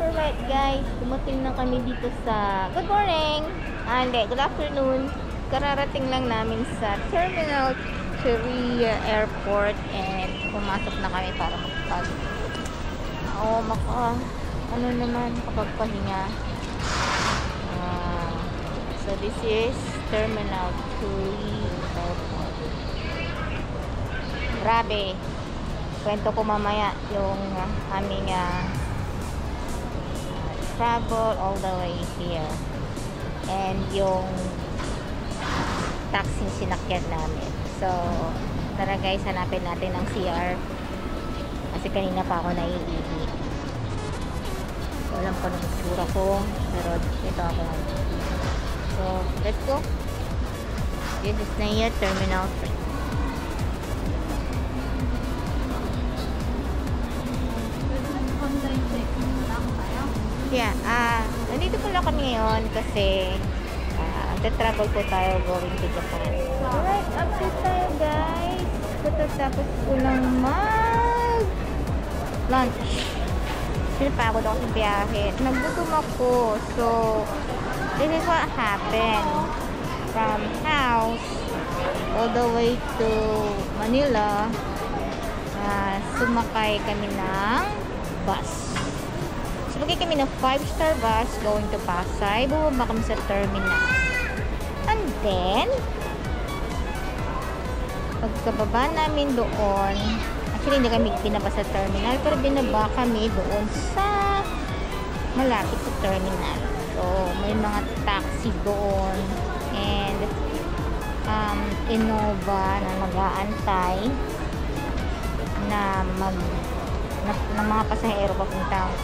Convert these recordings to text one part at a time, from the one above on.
Alright guys, dumating na kami dito sa good morning, good afternoon. Kararating lang namin sa Terminal 3 Airport and pumasok na kami para makapagpahinga. So this is Terminal 3 Airport. Grabe, kwento ko mamaya yung aming travel all the way here and yung taxi sinakyan namin. So tara guys, hanapin natin ang CR kasi kanina pa ako naiihi. So, alam ko ng itsura ko pero ito ako. So let's go. This is Naya Terminal 3. Yeah, nandito pala kami ngayon kasi travel po tayo going to Japan. Alright, update tayo guys. Tapos ko lang lunch. Sinapagod ako sa biyahe. Naggutom ako. So, this is what happened. From house all the way to Manila, sumakay kami ng bus. Sumakay kami ng 5-star bus going to Pasay. Bumaba kami sa terminal. And then, pagkababa namin doon, actually hindi kami binaba sa terminal, pero binaba kami doon sa malapit sa terminal. So, may mga taxi doon and Innova na mag-aantay na ng mga pasahero papuntang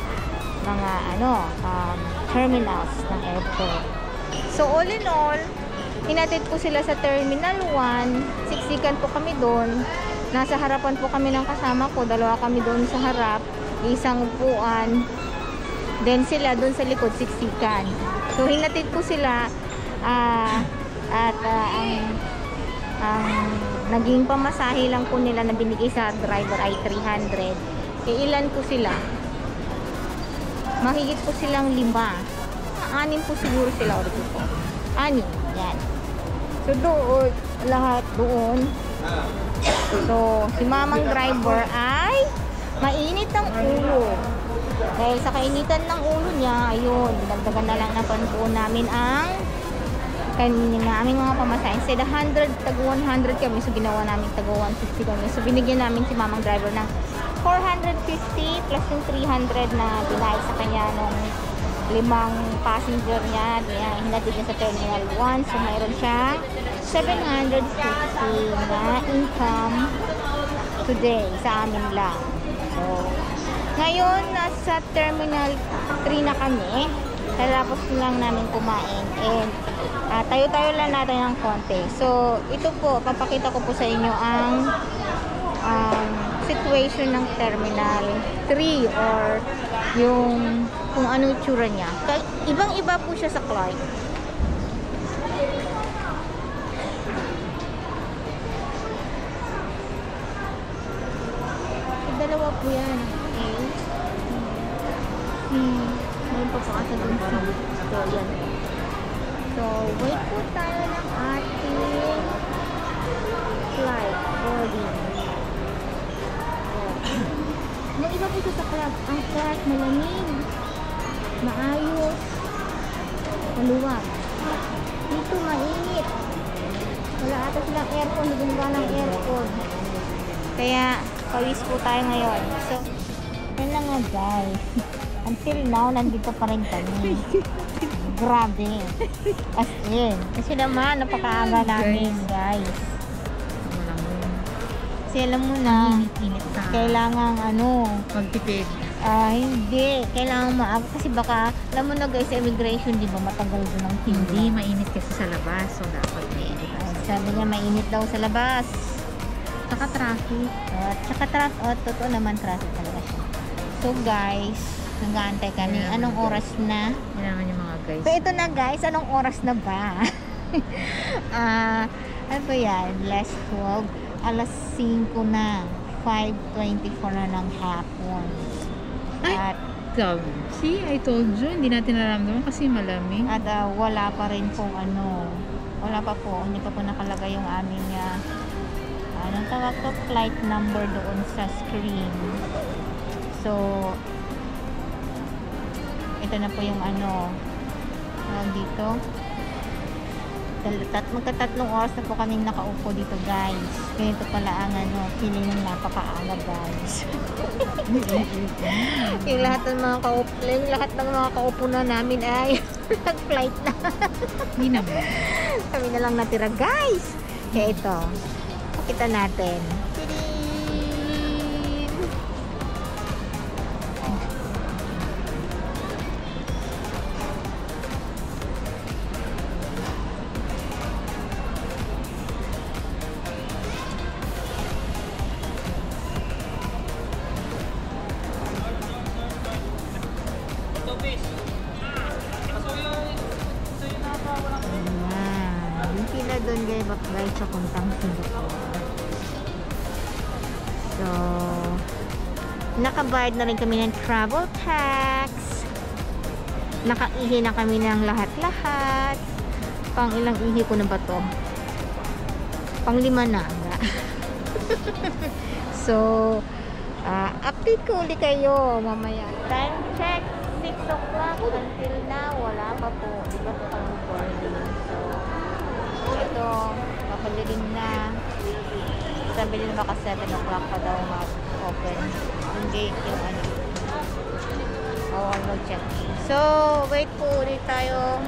mga terminals ng airport. So all in all, hinatid ko sila sa Terminal 1. Siksikan po kami doon. Nasa harapan po kami ng kasama ko. Dalawa kami doon sa harap. Isang upuan. Then sila doon sa likod, siksikan. So hinatid ko sila at ang naging pamasahe lang po nila na binigay sa driver ay 300. Ilan po sila? Mahigit po silang 5. 6 po siguro sila ulit po. 6. Yan. So doon, lahat doon. So, si mamang driver ay mainit ang ulo. Dahil sa kainitan ng ulo niya, ayun, dagdagan na lang na po namin ang aming mga pamasahe. Instead 100, tag 100 kami. So, ginawa namin tag 150 kami. So, binigyan namin si mamang driver ng 450 plus yung 300 na binayad sa kanya nung 5 passenger niya. Hinatid niya sa Terminal 1. So, mayroon siya 750 na income today sa amin lang. So, ngayon, nasa Terminal 3 na kami. Tapos lang namin kumain. And, tayo-tayo lang natin ng konti. So, ito po, papakita ko po sa inyo ang situation ng Terminal 3 or yung kung ano itsura niya. Ibang-iba po siya sa Clark. Dalawa po yan. Okay. May papakasa dun sa so, yan. So, wait po tayo ng ating flight boarding. Yung iba po sa Clark, ang Clark malamig, maayos, maluwag. Dito mainit. Wala ata silang aircon, hindi ba ng aircon. Kaya pawis po tayo ngayon. So, yun lang nga guys. Until now, nandito pa rin kami. Grabe. As in. Kasi naman, napakaaga namin guys. Kasi alam mo na, kailangan magtipid. Hindi. Kailangan maaga. Kasi baka, alam mo na guys, immigration, di ba matagal doon ang Hindi, mainit kasi sa labas. So, dapat mainit. Sabi niya, mainit daw sa labas. Saka traffic. Totoo naman traffic talaga siya. So guys, nag-aantay kami. Anong oras na? Yan naman yung mga guys. So ito na guys, anong oras na ba? Ano ba yan? Last 12. Alas 5 na. 5:24 na ng hapon. At See, I told you, hindi natin nararamdaman kasi malamig. At wala pa rin pong wala pa po, hindi pa po nakalagay yung aming anong tawag to, flight number doon sa screen. So ito na po yung dito. Magkatatlong oras na po kaming nakaupo dito, guys. Ganito pala ang feeling ng napakaaga, guys. yung lahat ng mga kaupo na namin ay nag-flight na. Hindi naman. Kami na lang natira, guys. Kaya ito, pakita natin. Doon guys sa puntang Singapore. So nakabayad na rin kami ng travel tax, nakaihi na kami ng lahat-lahat. Pang ilang ihi ko na ba to? Pang 5 na. So update ko ulit kayo mamaya. Time check 6 o'clock until now wala pa po, di ba po kami boarding. So ito, makalilim na. Sabi nila baka 7 o'clock pa daw mag-open yung gate, yung check-in. So, wait po ulit tayo.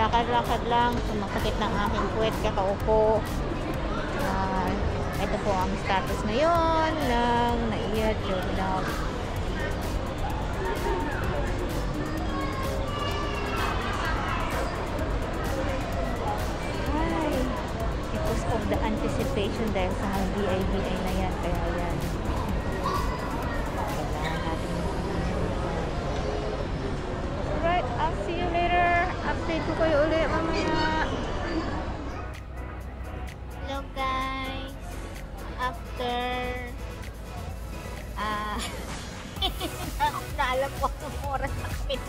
Lakad-lakad lang. Sumakit ng aking puwet, kakaupo. Ito po ang status ngayon ng NAIA Terminal. Of the anticipation dahil sa mga VI na yan, kaya yan kailangan natin. Alright, I'll see you later. Update ko kayo ulit mamaya. Hello guys, after naalam ko ang oras na kami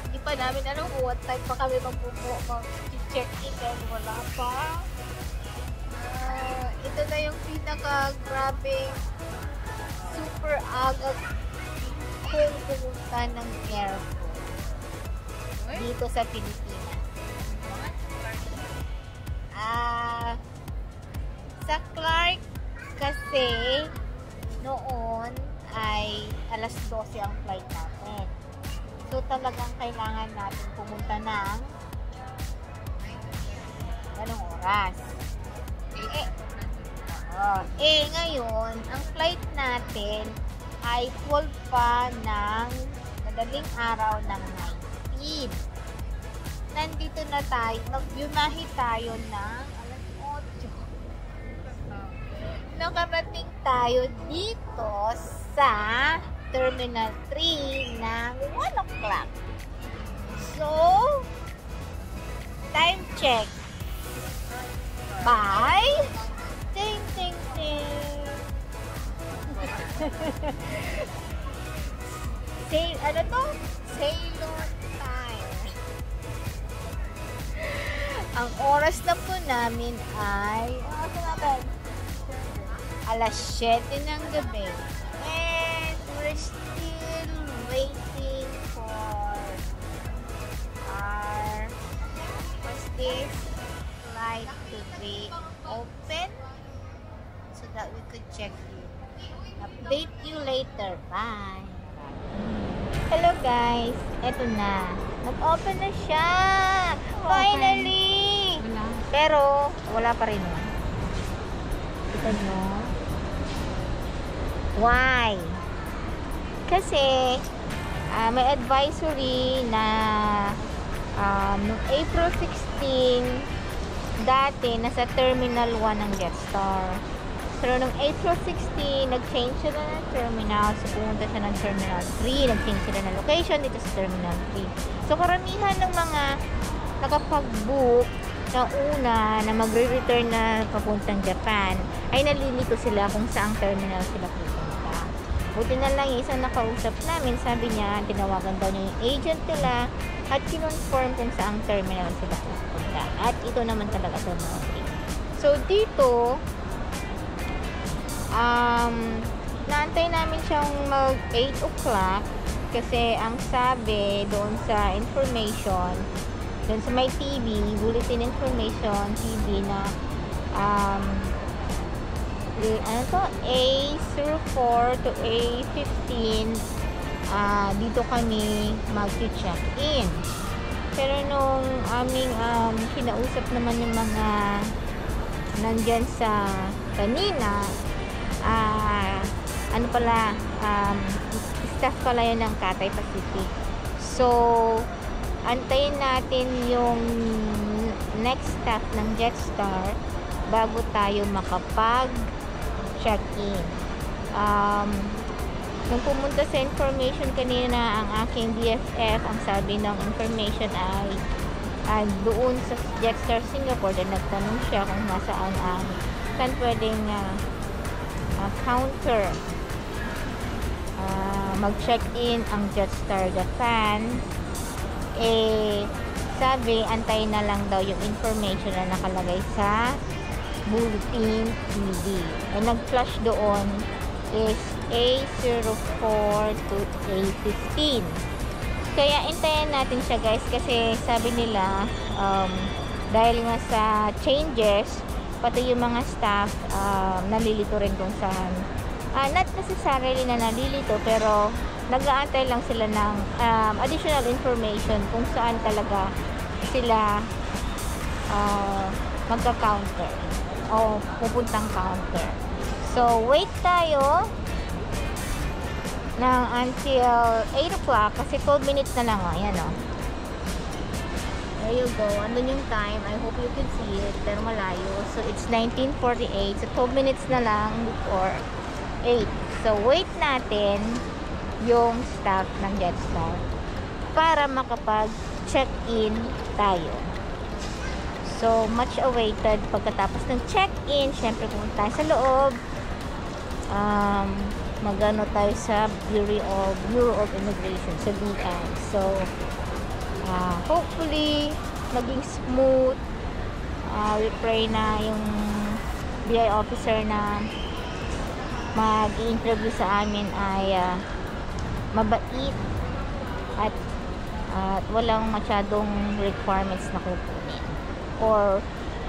hindi pa namin what time pa kami mag-check-in dahil wala pa. Ito na yung pinaka-grabing super agad kung pumunta ng airport dito sa Pilipinas. Sa Clark kasi noon ay alas 12 ang flight natin. So talagang kailangan natin pumunta ng anong oras? Ngayon, ang flight natin ay 12 pa ng madaling araw ng 19. Nandito na tayo, nag-yunahi tayo ng alas 8. Nakarating tayo dito sa Terminal 3 ng 1 o'clock. So, time check. Bye! Ting, ting, ting. Ceylon time. Ang oras na po namin ay alas 7 ng gabi. And we're still waiting for our flight to be open so that we could check in. Update you later. Bye! Hello guys! Eto na. Nag-open na siya! Finally! Pero, wala pa rin. Kita nyo? Why? Kasi, may advisory na April 16, dati nasa Terminal 1 ng Jetstar. Pero nung April 16, nag-change sila ng terminal. So, pumunta siya ng Terminal 3. Nag-change sila ng location dito sa Terminal 3. So, karamihan ng mga nakapag-book sa una na magre-return na papuntang Japan, ay nalilito sila kung saang terminal sila pupunta. Buti na lang yung isang nakausap namin, sabi niya, tinawagan daw niya yung agent nila at kinonfirm kung saang terminal sila pupunta. At ito naman talaga terminal 8. So, dito, naantay namin siyang mag 8 o'clock kasi ang sabi doon sa information, doon sa may TV, bulletin information, TV na ano to, A04 to A15, dito kami mag-check-in. Pero nung aming kinausap naman yung mga nandyan sa kanina, ano pala, staff pala yun ng Cathay Pacific. So, antayin natin yung next stop ng Jetstar bago tayo makapag-check-in. Nung pumunta sa information kanina ang aking BFF, ang sabi ng information ay doon sa Jetstar Singapore, na nagtanong siya kung nasaan saan pwedeng counter mag-check-in ang Jetstar Japan. Sabi, antayin na lang daw yung information na nakalagay sa bulletin TV. Nag-flash doon is A04 to A15. Kaya intayin natin siya guys, kasi sabi nila dahil nga sa changes, pati yung mga staff nalilito rin kung saan. Not necessarily na nalilito, pero nag-aantay lang sila ng additional information kung saan talaga sila magka-counter o pupuntang counter. So, wait tayo ng until 8 o'clock kasi 12 minutes na lang. Ayan o. There you go. Andun yung time. I hope you can see it. Pero malayo. So, it's 19:48. So, 12 minutes na lang before 8. So, wait natin yung staff ng Jetstar para makapag-check-in tayo. So, much awaited. Pagkatapos ng check-in, syempre pumunta tayo sa loob. Magano tayo sa Bureau of Immigration, sa BI. So, hopefully, maging smooth. We pray na yung BI officer na mag-i-interview sa amin ay mabait at walang masyadong requirements na kukunin, or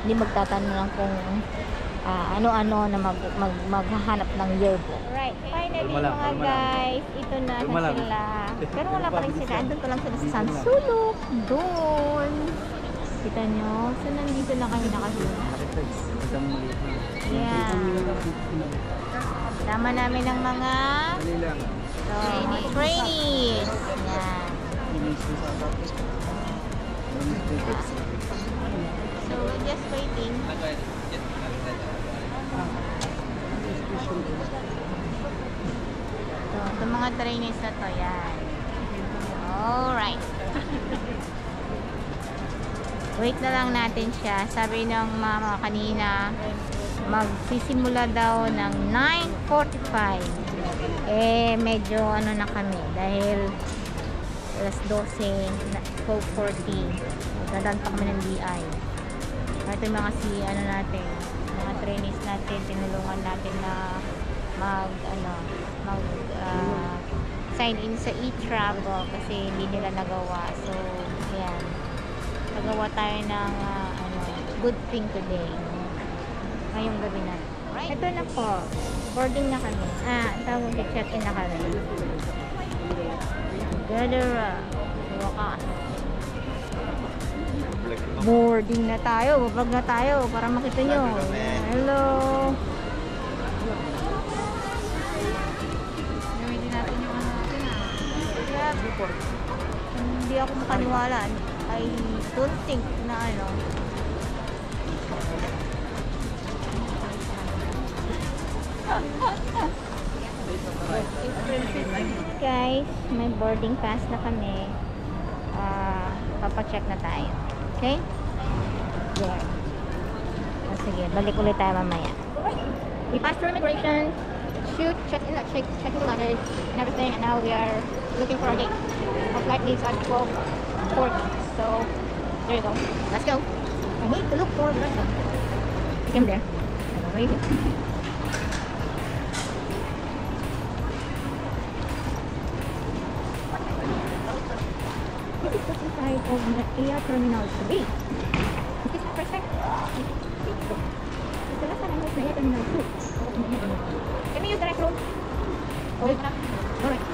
hindi magtatanong lang kung ano-ano na maghahanap ng yearbook. Right, finally mga guys, ito na sila. Pero wala pa rin sila. Andun pa lang sila sa Sansulok. Doon. Kita nyo? So, nandito na kami nakasuna. Yeah. Tama namin ng mga trainees. Yan. So, we're just waiting. So, itong mga trainees na to, yan. Alright. Wait na lang natin siya. Sabi ng mama kanina, magsisimula daw ng 9:45. Medyo ano na kami dahil alas 12, 12:40. Dadaan pa kami ng BI. Ito yung mga natin, mga trainees natin, tinulungan natin na sign in sa e-travel kasi hindi nila nagawa. So, ayan. Nagawa tayo ng good thing today. Ngayong gabi na. Right. Ito na po. Boarding na kami. Tawag check-in na kami. Together, wakas. Boarding na tayo. Babag na tayo para makita nyo. Hello. Gamitin natin yung ano natin Yeah. Hindi ako makaniwala. I don't think na guys, may boarding pass na kami. Papacheck na tayo. Okay? there. Sige, balik ulit tayo mamaya. We passed through immigration, check the luggage and everything, and now we are looking for our gate. Our flight leaves at 12:40. So, there you go. Let's go. I need to look for Russia. Him there. Right here. This is the inside of the Air Terminal 3. This is my first time. It's the last time I was in Air Terminal 2. Can we use the restroom? Okay. Alright.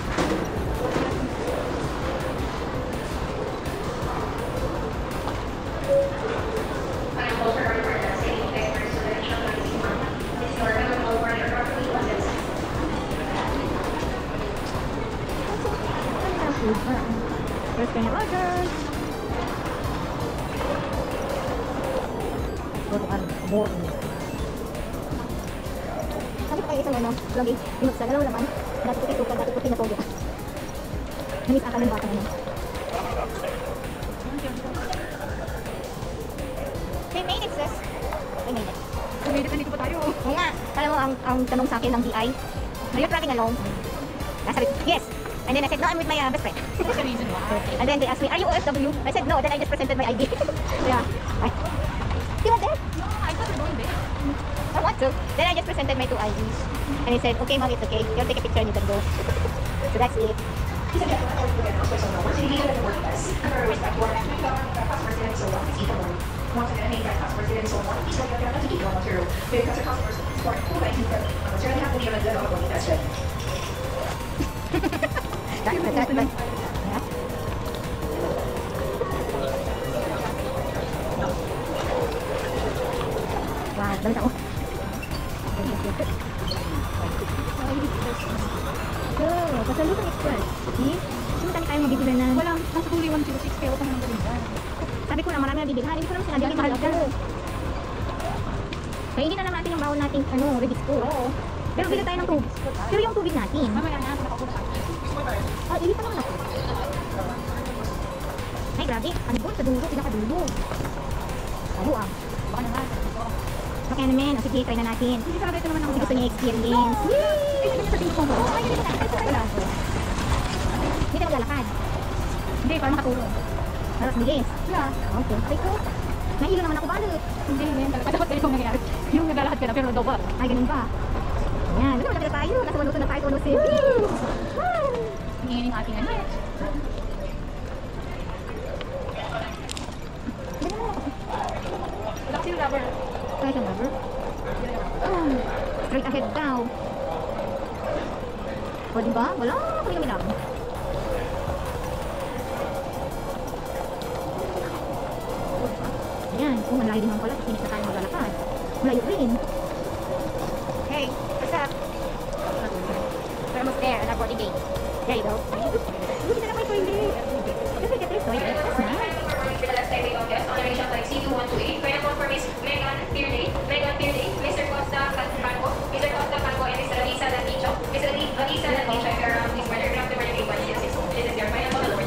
First kanya orders. Go to our board. Sabi ko kayo isang ano, luggage, yung sa dalawa naman, dati puti suka, dati puti na toyo. Namis akal yung bata naman. They made it, sis. They made it. They made it, nandito pa tayo. Oo nga. Alam mo, ang tanong sa akin ng DI, are you traveling alone? Sabi ko, yes. And then I said, no, I'm with my best friend. What's the reason why? And then they asked me, are you OFW? I said, no. Then I just presented my ID. Yeah. You went there? No, I thought we were going there. I want to. Then I just presented my 2 IDs. And he said, okay, mom, it's okay. You'll take a picture and you can go. So that's it. Yeah. Wow, dami tao. So, pasalutan express. See? Sino tayo tayo mabibilan na? Wala, nasa tuloy 106 kaya wala nang galingan. Sabi ko na marami nabibilhan. Hindi ko naman sinabi mahal ako. Kaya hindi na naman natin yung bawal nating Rubik's Cube. Oo. Pero bili tayo ng tubig. Pero yung tubig natin. Mamaya na, nakapula tayo. Ilit pa naman ako. Ay, grabe. Ano doon? Sa dulo. Pinakadulo. Alo ah. Baka na nga. Okay naman. O sige, try na natin. Hindi talaga ito naman ang Gusto niya experience. Yay! Ay, hindi sa tingko mo. Ay, hindi na. Wala ako. Hindi tayo maglalakad. Hindi, para makatulong. Para bilis. Yeah. Okay. Ay ko. Nahilo naman ako balot. Hindi, yan talaga. Dapat ganito ang nangyayari. Yung naglalakad ka na, pero daw ba? Ay, ganun ba? Ayan. Gusto mo na tayo. Nasa waluto na tayo. Waluto si Hingin yung ating ano. Wala kasi yung rubber. Kaya siyang rubber? Straight ahead daw. O diba? Wala. Kami kami lang. Ayan. Kung malayo din naman pala. Finish na tayo maglalakad. Malayo rin. Hey, what's up? We're almost there at our boarding gate. There you go. Buti na lang may toilet. Just like a toilet. That's nice. For the last time we on guest on Generation Flight C2128. Kaya confirm is Megan Pirley, Mr. Costa Canco, Mr. Costa Canco, and Mr. Alisa Lanticho. Mr. Alisa Lanticho, if you're around, please weather craft the wedding 8166. This is your final call, Lord.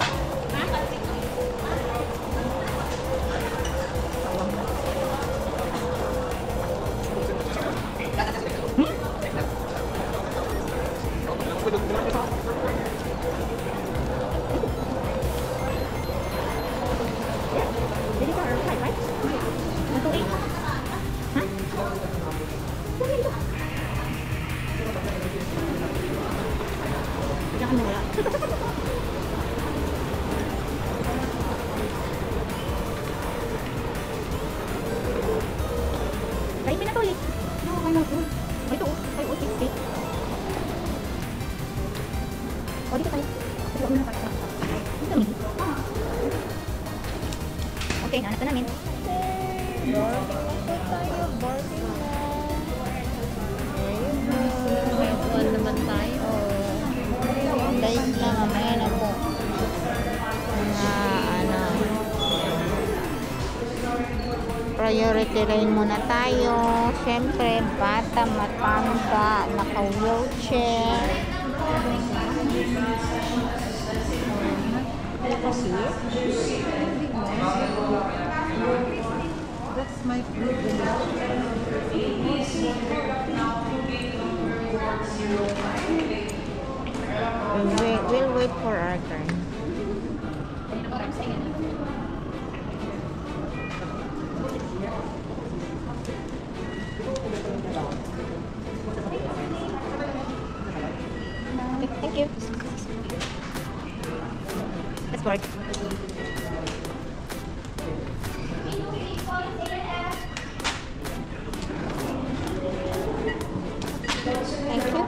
This is our flight, right? 128. Huh? Saan ito? Bigla kang nawala. Tayo na to ulit. No, okay na to. Ito, 506. O, dito tayo. Dito muna tayo. Dito namin. Okay, nahanap na namin. May naman tayo. Guys na, mamaya na po. Priority lane muna tayo. Siyempre, bata, matanda, naka-wheelchair. Kasi, That's my food. We'll wait for our turn. Thank you. Let's work. Thank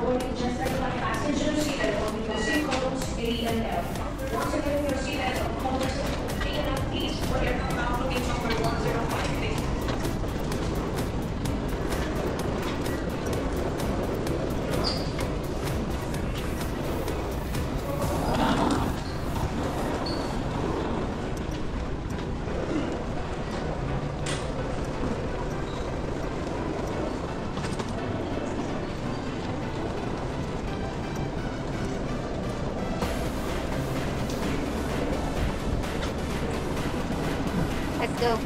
Let's go.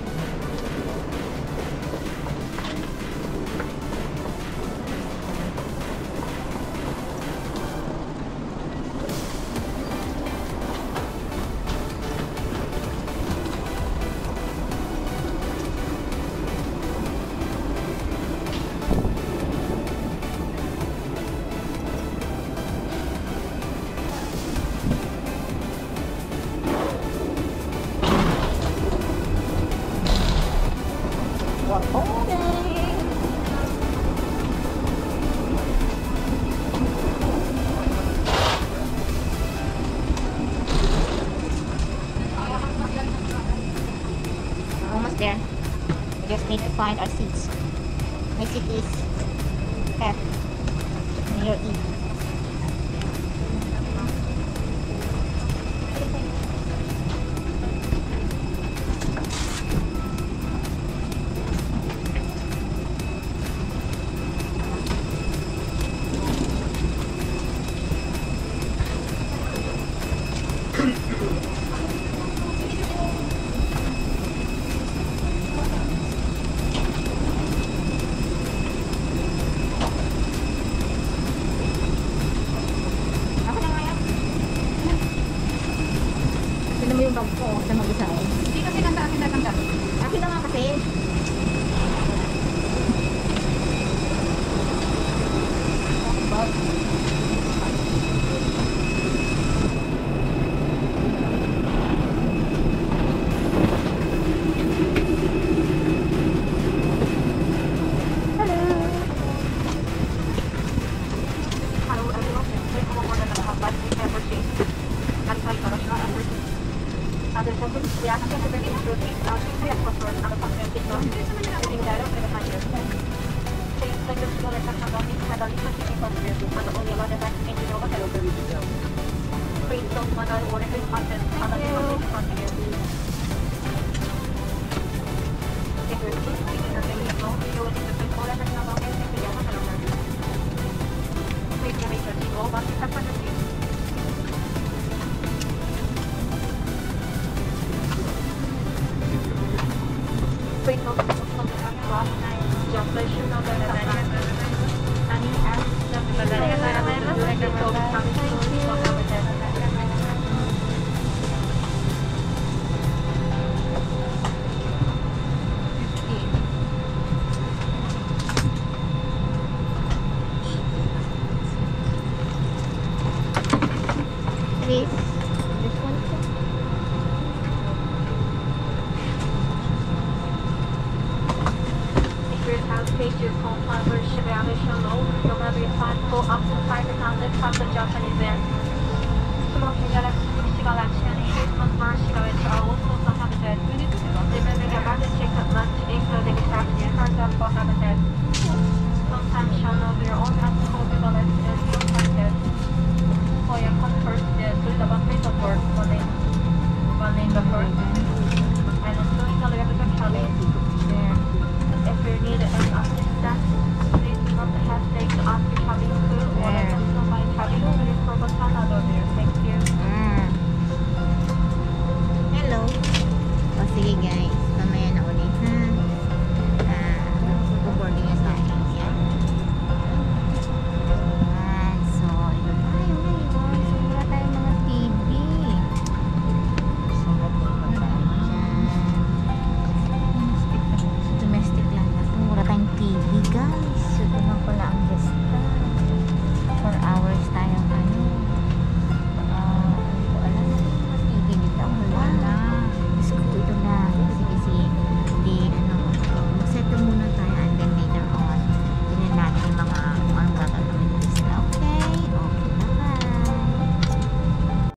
Almost there. We just need to find our seats. My seat is F near E. Sino mo yung bag ko sa mag-isa? Hindi kasi nasa akin natanggap. Akin na nga kasi. Please. This one too. Secret house pages home harbor Shibuya Shalom. You'll never find full option 500 from the Japanese end. Smoking galaxy issues on Mars showers are also prohibited. Remaining about the chicken lunch, including crafty and hard up for habitat. Sometimes shall know your own alcohol developed is protected. For your comfort, do the paperwork for the first. And doing a little bit of challenge.